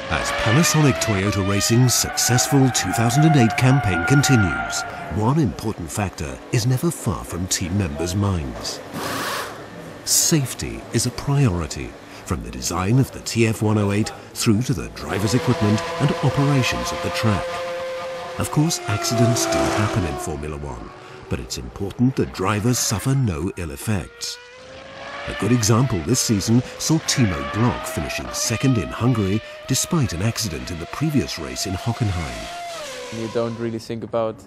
As Panasonic Toyota Racing's successful 2008 campaign continues, one important factor is never far from team members' minds. Safety is a priority, from the design of the TF108 through to the driver's equipment and operations at the track. Of course, accidents do happen in Formula One, but it's important that drivers suffer no ill effects. A good example this season saw Timo Glock finishing second in Hungary despite an accident in the previous race in Hockenheim. You don't really think about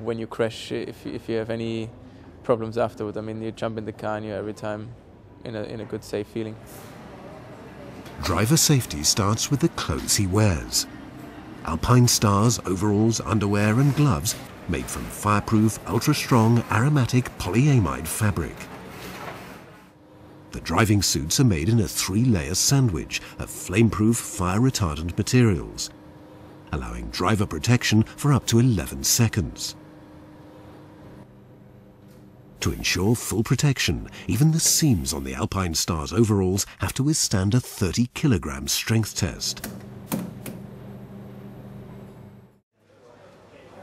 when you crash if you have any problems afterward. I mean, you jump in the car and you're every time in a good, safe feeling. Driver safety starts with the clothes he wears. Alpinestars, overalls, underwear and gloves made from fireproof, ultra-strong, aromatic polyamide fabric. The driving suits are made in a 3-layer sandwich of flame-proof, fire-retardant materials, allowing driver protection for up to 11 seconds. To ensure full protection, even the seams on the Alpinestars overalls have to withstand a 30-kilogram strength test.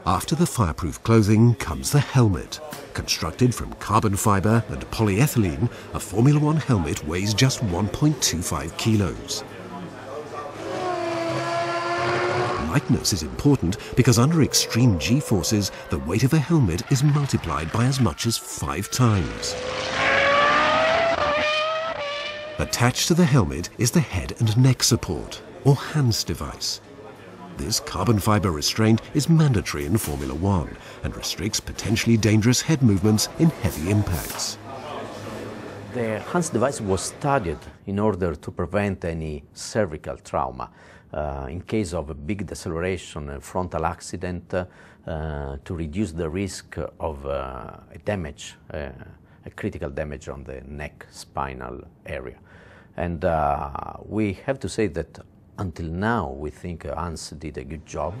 After the fireproof clothing comes the helmet. Constructed from carbon fiber and polyethylene, a Formula One helmet weighs just 1.25 kilos. Lightness is important because under extreme G-forces, the weight of a helmet is multiplied by as much as 5 times. Attached to the helmet is the head and neck support, or HANS device. This carbon fiber restraint is mandatory in Formula One and restricts potentially dangerous head movements in heavy impacts. The HANS device was studied in order to prevent any cervical trauma in case of a big deceleration, a frontal accident, to reduce the risk of a damage, a critical damage on the neck spinal area. And we have to say that until now, we think HANS did a good job.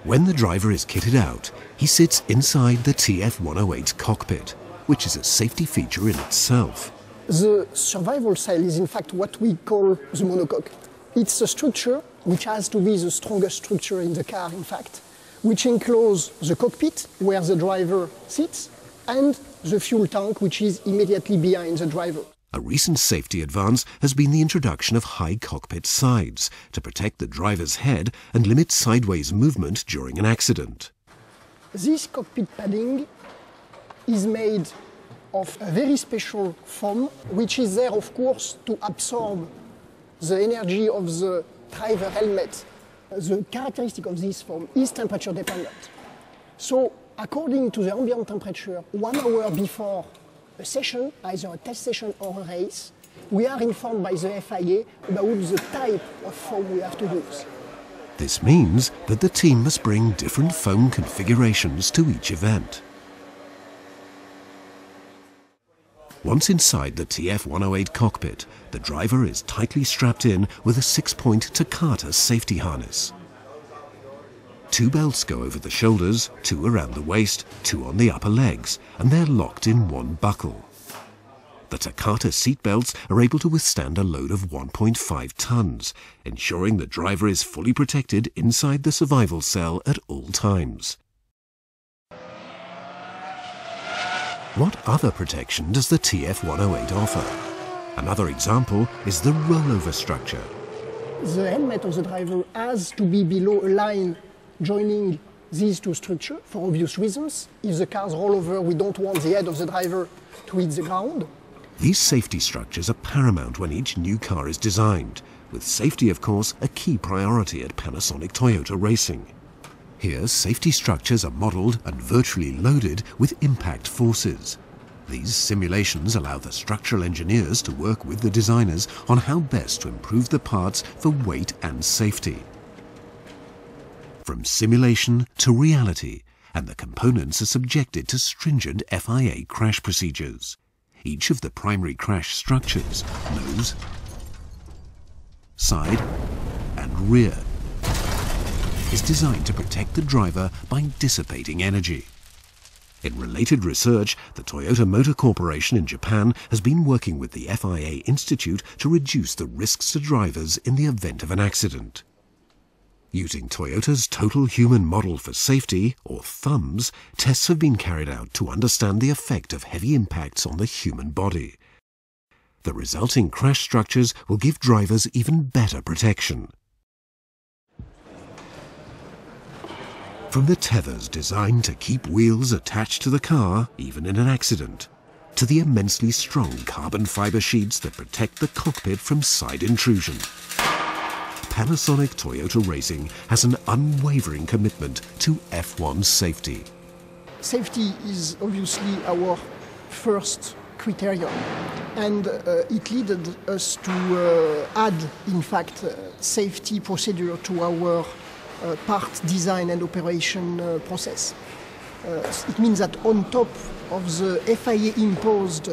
When the driver is kitted out, he sits inside the TF108 cockpit, which is a safety feature in itself. The survival cell is in fact what we call the monocoque. It's a structure which has to be the strongest structure in the car, in fact, which encloses the cockpit where the driver sits and the fuel tank, which is immediately behind the driver. A recent safety advance has been the introduction of high cockpit sides to protect the driver's head and limit sideways movement during an accident. This cockpit padding is made of a very special foam, which is there, of course, to absorb the energy of the driver helmet. The characteristic of this foam is temperature dependent. So, according to the ambient temperature, 1 hour before a session, either a test session or a race, we are informed by the FIA about the type of foam we have to use. This means that the team must bring different foam configurations to each event. Once inside the TF108 cockpit, the driver is tightly strapped in with a 6-point Takata safety harness. 2 belts go over the shoulders, 2 around the waist, 2 on the upper legs, and they're locked in one buckle. The Takata seat belts are able to withstand a load of 1.5 tons, ensuring the driver is fully protected inside the survival cell at all times. What other protection does the TF108 offer? Another example is the rollover structure. The helmet of the driver has to be below a line joining these 2 structures for obvious reasons. If the cars roll over, we don't want the head of the driver to hit the ground. These safety structures are paramount when each new car is designed, with safety, of course, a key priority at Panasonic Toyota Racing. Here, safety structures are modelled and virtually loaded with impact forces. These simulations allow the structural engineers to work with the designers on how best to improve the parts for weight and safety. From simulation to reality, and the components are subjected to stringent FIA crash procedures. Each of the primary crash structures, nose, side and rear, is designed to protect the driver by dissipating energy. In related research, the Toyota Motor Corporation in Japan has been working with the FIA Institute to reduce the risks to drivers in the event of an accident. Using Toyota's Total Human Model for Safety, or THUMS, tests have been carried out to understand the effect of heavy impacts on the human body. The resulting crash structures will give drivers even better protection. From the tethers designed to keep wheels attached to the car, even in an accident, to the immensely strong carbon fiber sheets that protect the cockpit from side intrusion, Panasonic Toyota Racing has an unwavering commitment to F1 safety. Safety is obviously our first criterion, and it led us to add, in fact, safety procedure to our part design and operation process. It means that on top of the FIA imposed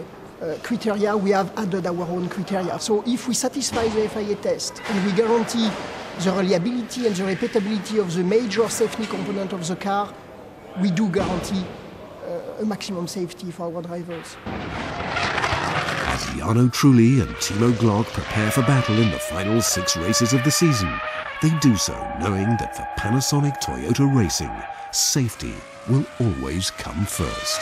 criteria, we have added our own criteria. So if we satisfy the FIA test and we guarantee the reliability and the repeatability of the major safety component of the car, we do guarantee a maximum safety for our drivers. As Jarno Trulli and Timo Glock prepare for battle in the final 6 races of the season, they do so knowing that for Panasonic Toyota Racing, safety will always come first.